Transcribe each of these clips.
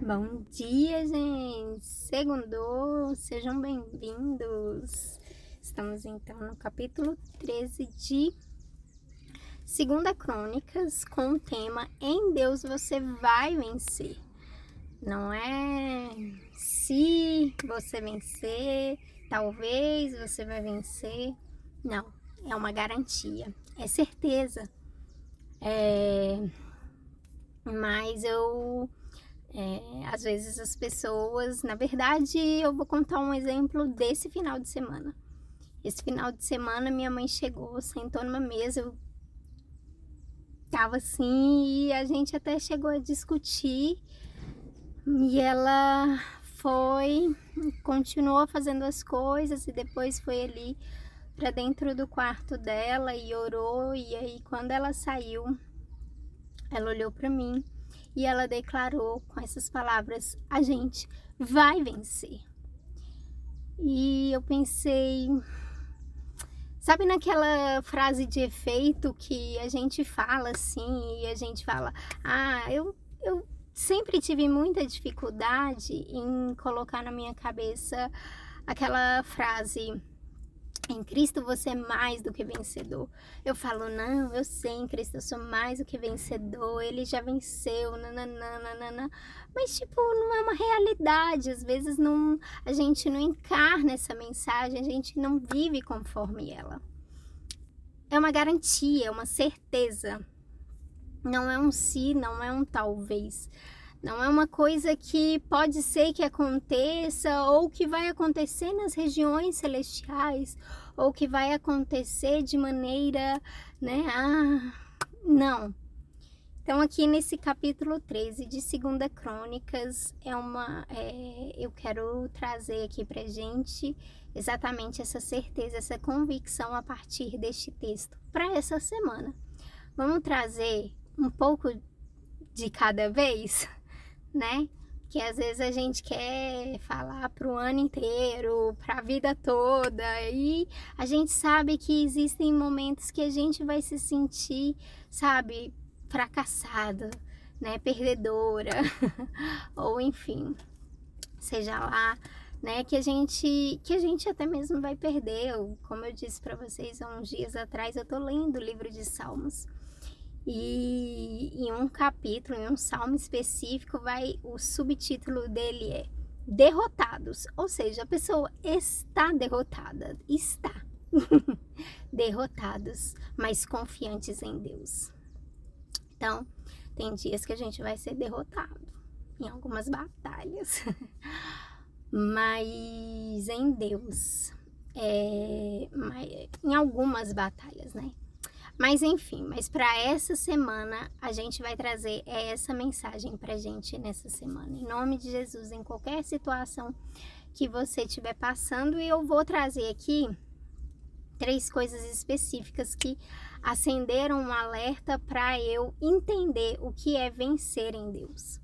Bom dia, gente! Segundou, sejam bem-vindos! Estamos então no capítulo 13 de 2 Crônicas, com o tema Em Deus você vai vencer. Não é se você vencer, talvez você vai vencer. Não, é uma garantia, é certeza. Mas às vezes as pessoas, na verdade, eu vou contar um exemplo desse final de semana. Esse final de semana minha mãe chegou, sentou numa mesa, eu tava assim e a gente até chegou a discutir e ela continuou fazendo as coisas e depois foi ali para dentro do quarto dela e orou. E aí quando ela saiu, ela olhou para mim e ela declarou com essas palavras: a gente vai vencer. E eu pensei, sabe naquela frase de efeito que a gente fala assim, e a gente fala, eu sempre tive muita dificuldade em colocar na minha cabeça aquela frase: em Cristo você é mais do que vencedor. Eu falo, não, eu sei, em Cristo eu sou mais do que vencedor, Ele já venceu, nananana. Mas tipo, não é uma realidade, às vezes a gente não encarna essa mensagem, a gente não vive conforme ela. É uma garantia, é uma certeza. Não é um se, não é um talvez. Não é uma coisa que pode ser que aconteça ou que vai acontecer nas regiões celestiais ou que vai acontecer de maneira, né? Não. Então aqui nesse capítulo 13 de 2 Crônicas eu quero trazer aqui pra gente exatamente essa certeza, essa convicção a partir deste texto para essa semana. Vamos trazer um pouco de cada vez, né? Que às vezes a gente quer falar para o ano inteiro, para a vida toda, e a gente sabe que existem momentos que a gente vai se sentir, sabe, fracassada, né, perdedora, ou enfim, seja lá, né, que a gente até mesmo vai perder. Como eu disse para vocês há uns dias atrás, eu tô lendo o livro de Salmos. E em um capítulo, em um salmo específico, o subtítulo dele é Derrotados, ou seja, a pessoa está derrotada, está derrotados, mas confiantes em Deus. Então, tem dias que a gente vai ser derrotado em algumas batalhas, mas em Deus, em algumas batalhas, né? Mas enfim, para essa semana a gente vai trazer essa mensagem pra gente nessa semana. Em nome de Jesus, em qualquer situação que você estiver passando, e eu vou trazer aqui 3 coisas específicas que acenderam um alerta para eu entender o que é vencer em Deus.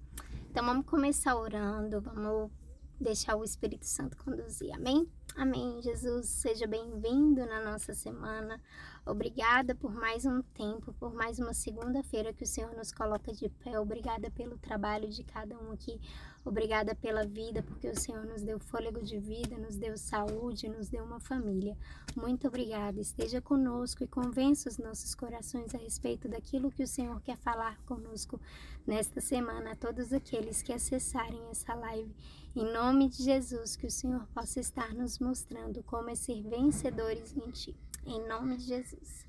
Então vamos começar orando, vamos deixar o Espírito Santo conduzir, amém? Amém, Jesus, seja bem-vindo na nossa semana. Obrigada por mais um tempo, por mais uma segunda-feira que o Senhor nos coloca de pé. Obrigada pelo trabalho de cada um aqui. Obrigada pela vida, porque o Senhor nos deu fôlego de vida, nos deu saúde, nos deu uma família. Muito obrigada. Esteja conosco e convença os nossos corações a respeito daquilo que o Senhor quer falar conosco nesta semana. A todos aqueles que acessarem essa live, em nome de Jesus, que o Senhor possa estar nos mostrando como é ser vencedores em Ti. Em nome de Jesus.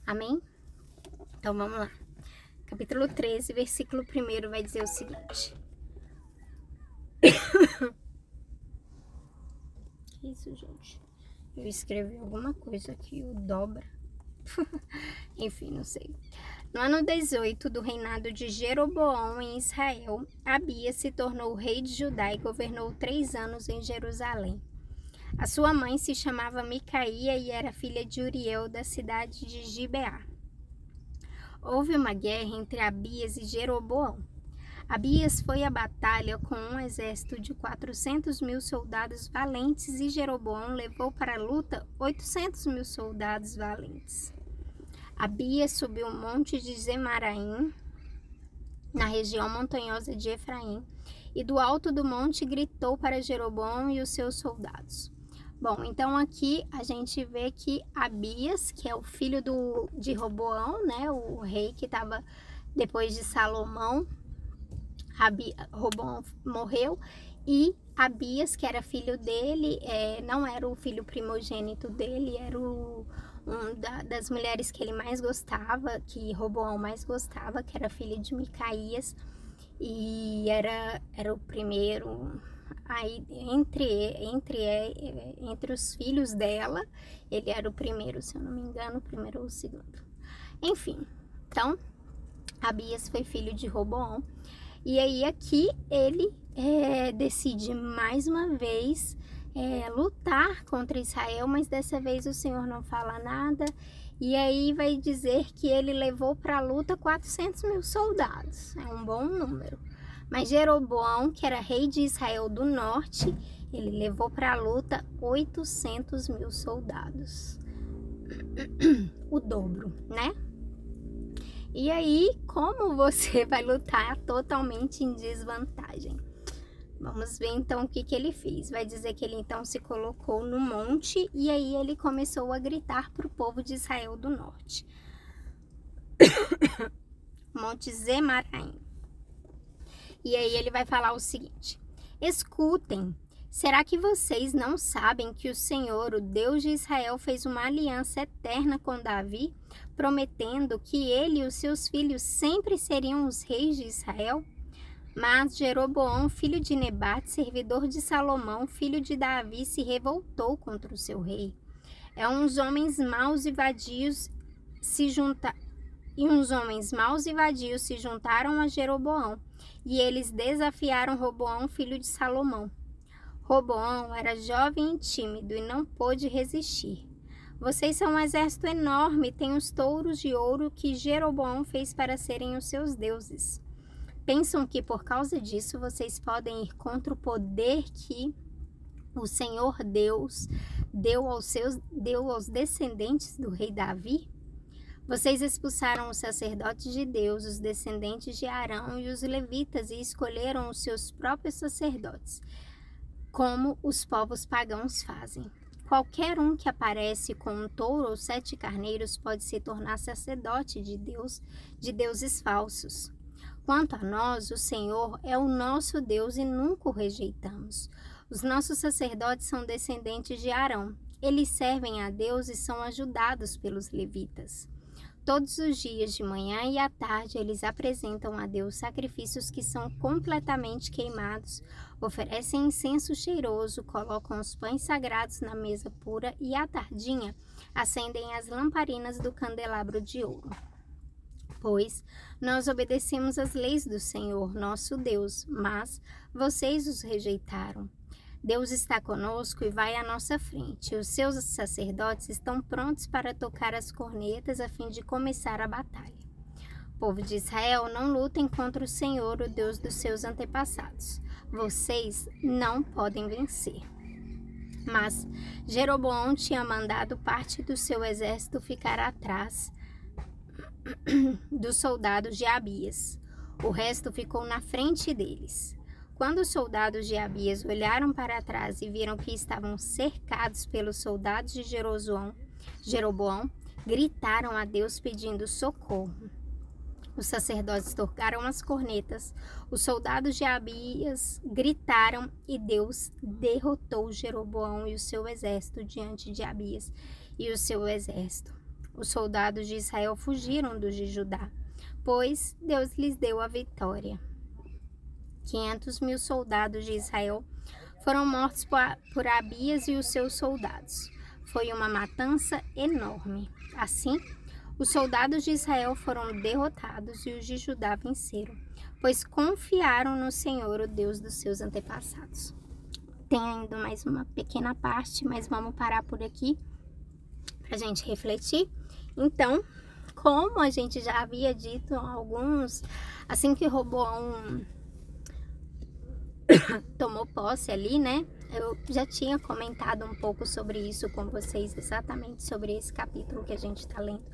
Amém? Então vamos lá. Capítulo 13, versículo 1 vai dizer o seguinte. Que isso, gente? Eu escrevi alguma coisa aqui, o dobra. Enfim, não sei. No ano 18 do reinado de Jeroboão em Israel, Abias se tornou rei de Judá e governou 3 anos em Jerusalém. A sua mãe se chamava Micaía e era filha de Uriel, da cidade de Gibeá. Houve uma guerra entre Abias e Jeroboão. Abias foi à batalha com um exército de 400.000 soldados valentes e Jeroboão levou para a luta 800.000 soldados valentes. Abias subiu o monte de Zemaraim, na região montanhosa de Efraim, e do alto do monte gritou para Jeroboão e os seus soldados. Bom, então aqui a gente vê que Abias, que é o filho de Roboão, né, o rei que estava depois de Salomão, Roboão morreu, e Abias, que era filho dele, não era o filho primogênito dele, era das mulheres que ele mais gostava, que Roboão mais gostava, que era filho de Micaías, e era o primeiro. Aí, entre os filhos dela, ele era o primeiro, se eu não me engano, o primeiro ou o segundo. Enfim, então, Abias foi filho de Roboão. E aí, aqui, ele decide mais uma vez lutar contra Israel, mas dessa vez o Senhor não fala nada. E aí, vai dizer que ele levou para a luta 400 mil soldados. É um bom número. Mas Jeroboão, que era rei de Israel do norte, ele levou para a luta 800 mil soldados. O dobro, né? E aí, como você vai lutar totalmente em desvantagem? Vamos ver então o que ele fez. Vai dizer que ele então se colocou no monte e aí ele começou a gritar para o povo de Israel do norte. Monte Zemaraim. E aí ele vai falar o seguinte: escutem, será que vocês não sabem que o Senhor, o Deus de Israel, fez uma aliança eterna com Davi, prometendo que ele e os seus filhos sempre seriam os reis de Israel? Mas Jeroboão, filho de Nebate, servidor de Salomão, filho de Davi, se revoltou contra o seu rei. Uns homens maus e vadios se juntaram a Jeroboão, e eles desafiaram Roboão, filho de Salomão. Roboão era jovem e tímido e não pôde resistir. Vocês são um exército enorme e têm os touros de ouro que Jeroboão fez para serem os seus deuses. Pensam que por causa disso vocês podem ir contra o poder que o Senhor Deus deu aos descendentes do rei Davi? Vocês expulsaram os sacerdotes de Deus, os descendentes de Arão e os levitas e escolheram os seus próprios sacerdotes, como os povos pagãos fazem. Qualquer um que aparece com um touro ou 7 carneiros pode se tornar sacerdote de deuses falsos. Quanto a nós, o Senhor é o nosso Deus e nunca o rejeitamos. Os nossos sacerdotes são descendentes de Arão. Eles servem a Deus e são ajudados pelos levitas. Todos os dias, de manhã e à tarde, eles apresentam a Deus sacrifícios que são completamente queimados, oferecem incenso cheiroso, colocam os pães sagrados na mesa pura e, à tardinha, acendem as lamparinas do candelabro de ouro. Pois nós obedecemos às leis do Senhor, nosso Deus, mas vocês os rejeitaram. Deus está conosco e vai à nossa frente. Os seus sacerdotes estão prontos para tocar as cornetas a fim de começar a batalha. Povo de Israel, não lutem contra o Senhor, o Deus dos seus antepassados. Vocês não podem vencer. Mas Jeroboão tinha mandado parte do seu exército ficar atrás dos soldados de Abias. O resto ficou na frente deles. Quando os soldados de Abias olharam para trás e viram que estavam cercados pelos soldados de Jeroboão, gritaram a Deus pedindo socorro. Os sacerdotes tocaram as cornetas, os soldados de Abias gritaram e Deus derrotou Jeroboão e o seu exército diante de Abias e o seu exército. Os soldados de Israel fugiram dos de Judá, pois Deus lhes deu a vitória. 500 mil soldados de Israel foram mortos por Abias e os seus soldados. Foi uma matança enorme. Assim, os soldados de Israel foram derrotados e os de Judá venceram, pois confiaram no Senhor, o Deus dos seus antepassados. Tem ainda mais uma pequena parte, mas vamos parar por aqui para a gente refletir. Então, como a gente já havia dito, assim que Roboão tomou posse ali, né? Eu já tinha comentado um pouco sobre isso com vocês, exatamente sobre esse capítulo que a gente está lendo.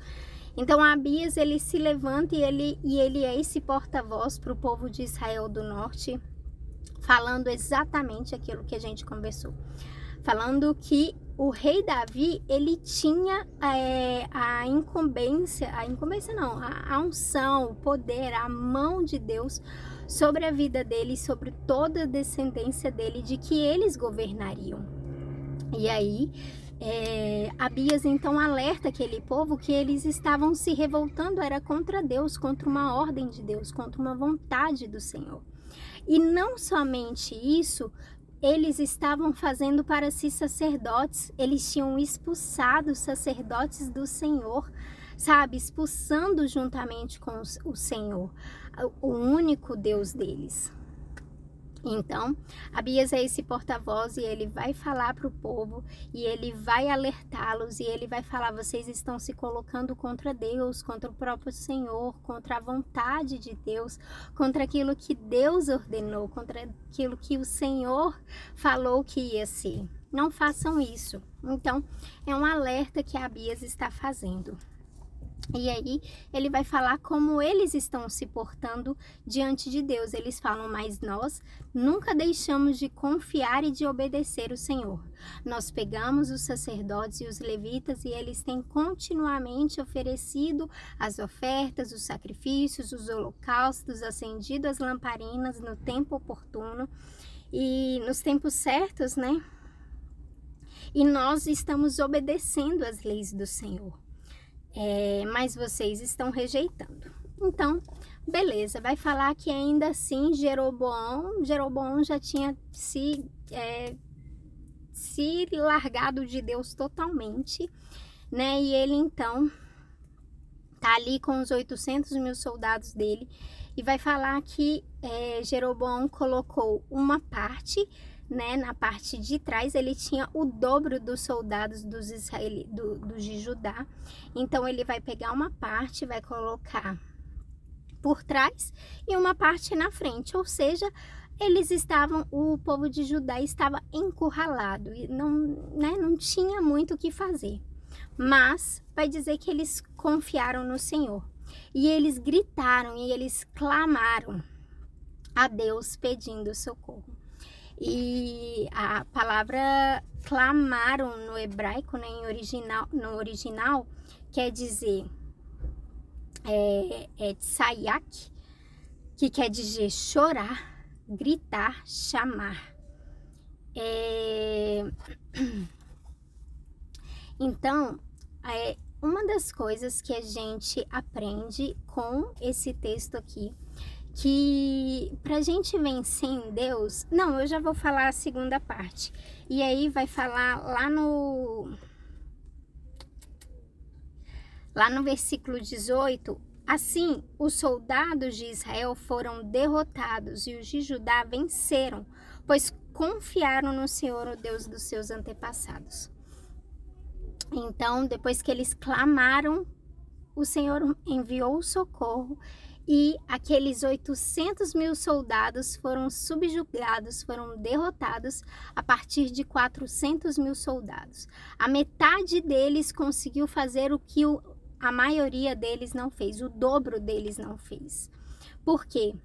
Então, Abias, ele se levanta e ele é esse porta-voz para o povo de Israel do norte. falando exatamente aquilo que a gente conversou. Falando que o rei Davi, ele tinha a incumbência não, a unção, o poder, a mão de Deus sobre a vida dele, sobre toda a descendência dele, de que eles governariam. E aí, Abias então alerta aquele povo que eles estavam se revoltando, era contra Deus, contra uma ordem de Deus, contra uma vontade do Senhor. E não somente isso, eles estavam fazendo para si sacerdotes, eles tinham expulsado os sacerdotes do Senhor, sabe? Expulsando juntamente com o Senhor, o único Deus deles. Então, Abias é esse porta-voz e ele vai falar para o povo e ele vai alertá-los e ele vai falar: vocês estão se colocando contra Deus, contra o próprio Senhor, contra a vontade de Deus, contra aquilo que Deus ordenou, contra aquilo que o Senhor falou que ia ser. Não façam isso. Então, é um alerta que Abias está fazendo. E aí ele vai falar como eles estão se portando diante de Deus. Eles falam: mas nós nunca deixamos de confiar e de obedecer o Senhor. Nós pegamos os sacerdotes e os levitas e eles têm continuamente oferecido as ofertas, os sacrifícios, os holocaustos, acendido as lamparinas no tempo oportuno e nos tempos certos, né? E nós estamos obedecendo as leis do Senhor. Mas vocês estão rejeitando. Então, beleza, vai falar que ainda assim Jeroboão já tinha se largado de Deus totalmente, né? E ele então tá ali com os 800 mil soldados dele e vai falar que Jeroboão colocou uma parte, né, na parte de trás. Ele tinha o dobro dos soldados dos de Judá. Então ele vai pegar uma parte, vai colocar por trás e uma parte na frente, ou seja, o povo de Judá estava encurralado e não tinha muito o que fazer. Mas vai dizer que eles confiaram no Senhor e eles gritaram e eles clamaram a Deus pedindo socorro. E a palavra clamaram no hebraico, né, no original, quer dizer tsayak, que quer dizer chorar, gritar, chamar. Então, uma das coisas que a gente aprende com esse texto aqui, que pra gente vencer em Deus... Não, eu já vou falar a segunda parte. E aí vai falar lá no versículo 18. Assim, os soldados de Israel foram derrotados e os de Judá venceram, pois confiaram no Senhor, o Deus dos seus antepassados. Então, depois que eles clamaram, o Senhor enviou o socorro e aqueles 800 mil soldados foram subjugados, foram derrotados a partir de 400 mil soldados. A metade deles conseguiu fazer o que a maioria deles não fez, o dobro deles não fez. Por quê?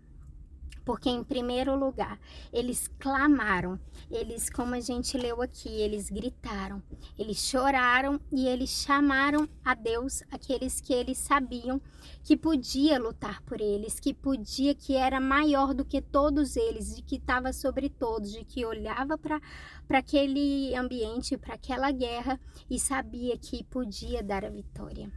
Porque, em primeiro lugar, eles clamaram, eles, como a gente leu aqui, eles gritaram, eles choraram e eles chamaram a Deus, aqueles que eles sabiam que podia lutar por eles, que era maior do que todos eles, de que estava sobre todos, de que olhava para aquele ambiente, para aquela guerra e sabia que podia dar a vitória.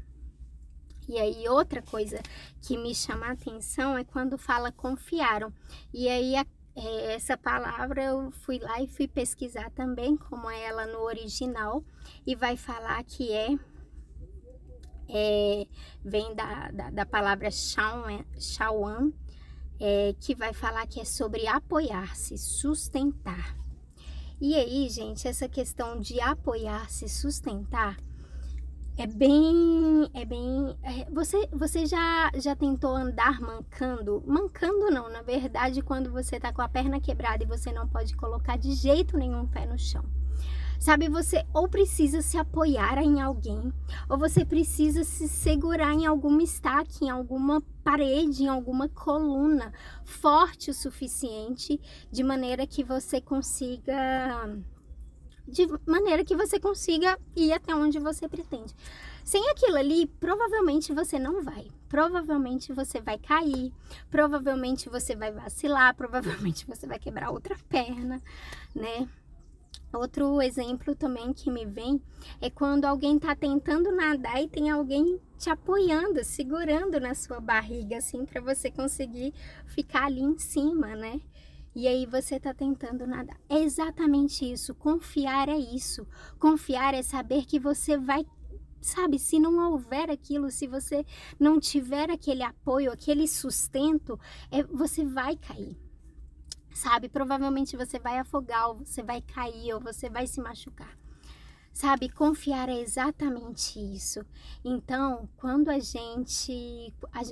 E aí outra coisa que me chama a atenção é quando fala confiaram. E aí essa palavra eu fui lá e fui pesquisar também como é ela no original. E vai falar que vem da palavra shawan, que vai falar que é sobre apoiar-se, sustentar. E aí, gente, essa questão de apoiar-se, sustentar... Você já tentou andar mancando? Mancando não, na verdade, quando você tá com a perna quebrada e você não pode colocar de jeito nenhum o pé no chão. Sabe, você ou precisa se apoiar em alguém, ou você precisa se segurar em alguma estaca, em alguma parede, em alguma coluna forte o suficiente, de maneira que você consiga ir até onde você pretende. Sem aquilo ali, provavelmente você não vai. Provavelmente você vai cair, provavelmente você vai vacilar, provavelmente você vai quebrar outra perna, né? Outro exemplo também que me vem é quando alguém tá tentando nadar e tem alguém te apoiando, segurando na sua barriga, assim, para você conseguir ficar ali em cima, né? E aí você tá tentando nadar. É exatamente isso. Confiar é isso. Confiar é saber que você vai, sabe, se não houver aquilo, se você não tiver aquele apoio, aquele sustento, você vai cair. Sabe, provavelmente você vai afogar, ou você vai cair, ou você vai se machucar. Sabe, confiar é exatamente isso. Então, quando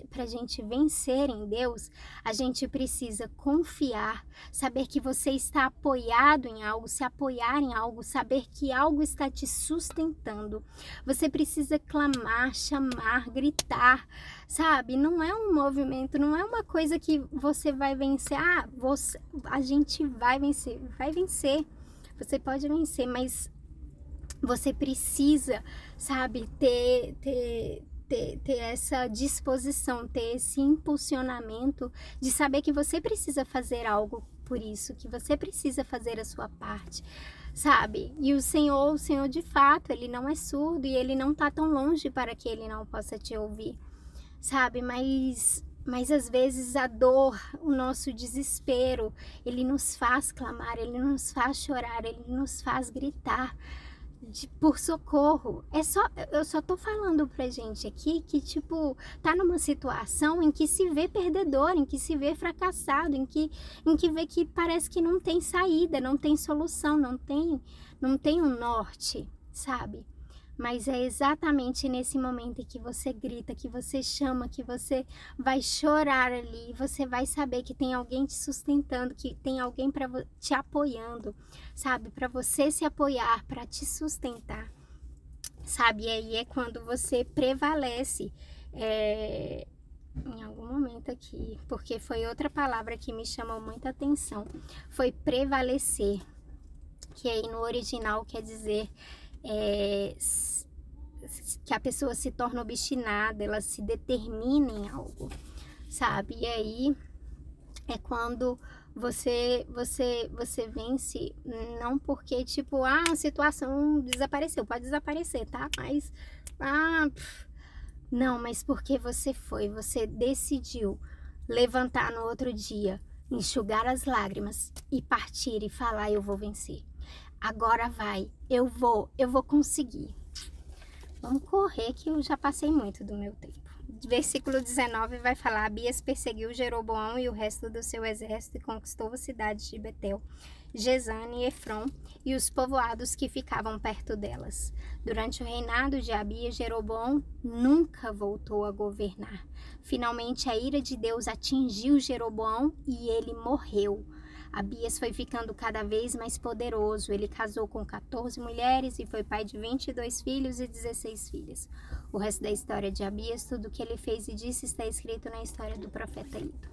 pra gente vencer em Deus, a gente precisa confiar, saber que você está apoiado em algo, se apoiar em algo, saber que algo está te sustentando. Você precisa clamar, chamar, gritar, sabe? Não é um movimento, não é uma coisa que você vai vencer. A gente vai vencer, Você pode vencer, mas você precisa, sabe, ter essa disposição, ter esse impulsionamento de saber que você precisa fazer algo por isso, que você precisa fazer a sua parte, sabe? E o Senhor de fato, Ele não é surdo e Ele não tá tão longe para que Ele não possa te ouvir, sabe? Mas às vezes a dor, o nosso desespero, Ele nos faz clamar, Ele nos faz chorar, Ele nos faz gritar por socorro. Eu só tô falando pra gente aqui que, tipo, tá numa situação em que se vê perdedor, em que se vê fracassado, em que vê que parece que não tem saída, não tem solução, não tem um norte, sabe? Mas é exatamente nesse momento em que você grita, que você chama, que você vai chorar ali, você vai saber que tem alguém te sustentando, que tem alguém te apoiando, sabe? Para você se apoiar, para te sustentar, sabe? E aí é quando você prevalece. Em algum momento aqui, porque foi outra palavra que me chamou muita atenção, foi prevalecer, que aí no original quer dizer que a pessoa se torna obstinada, ela se determina em algo, sabe? E aí é quando você vence, não porque, tipo, a situação desapareceu, pode desaparecer, tá? Mas, não, mas porque você decidiu levantar no outro dia, enxugar as lágrimas e partir e falar, eu vou vencer. Agora vai, eu vou conseguir. Vamos correr que eu já passei muito do meu tempo. Versículo 19 vai falar, Abias perseguiu Jeroboão e o resto do seu exército e conquistou as cidades de Betel, Gesane e Efron e os povoados que ficavam perto delas. Durante o reinado de Abias, Jeroboão nunca voltou a governar. Finalmente a ira de Deus atingiu Jeroboão e ele morreu. Abias foi ficando cada vez mais poderoso. Ele casou com 14 mulheres e foi pai de 22 filhos e 16 filhas. O resto da história de Abias, tudo o que ele fez e disse, está escrito na história do profeta Ido.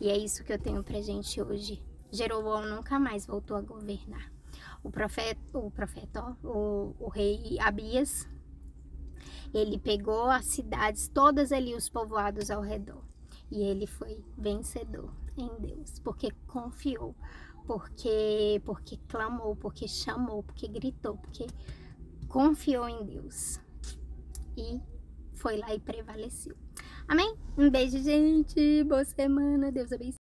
E é isso que eu tenho pra gente hoje. Jeroboão nunca mais voltou a governar. O rei Abias, ele pegou as cidades, todas ali, os povoados ao redor. E ele foi vencedor em Deus, porque confiou, porque clamou, porque chamou, porque gritou, porque confiou em Deus. E foi lá e prevaleceu. Amém? Um beijo, gente. Boa semana. Deus abençoe.